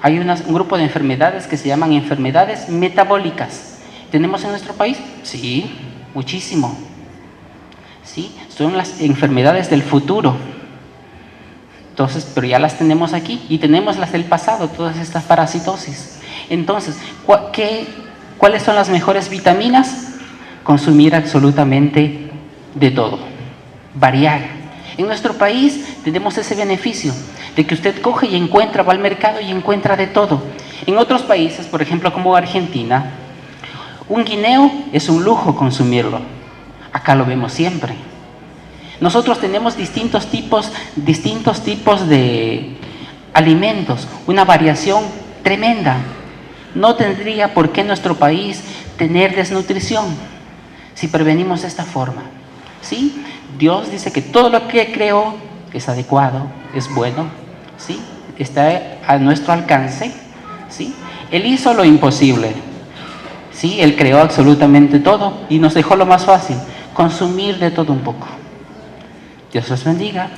Hay un grupo de enfermedades que se llaman enfermedades metabólicas. ¿Tenemos en nuestro país? Sí, muchísimo. ¿Sí? Son las enfermedades del futuro. Entonces, pero ya las tenemos aquí, y tenemos las del pasado, todas estas parasitosis. Entonces, ¿cuáles son las mejores vitaminas? Consumir absolutamente de todo, variar. En nuestro país tenemos ese beneficio de que usted coge y encuentra, va al mercado y encuentra de todo. En otros países, por ejemplo como Argentina, un guineo es un lujo consumirlo. Acá lo vemos siempre. Nosotros tenemos distintos tipos de alimentos, una variación tremenda. No tendría por qué nuestro país tener desnutrición si prevenimos de esta forma. ¿Sí? Dios dice que todo lo que creó es adecuado, es bueno, ¿sí?, está a nuestro alcance, ¿sí? Él hizo lo imposible, ¿sí? Él creó absolutamente todo y nos dejó lo más fácil, consumir de todo un poco. Dios los bendiga.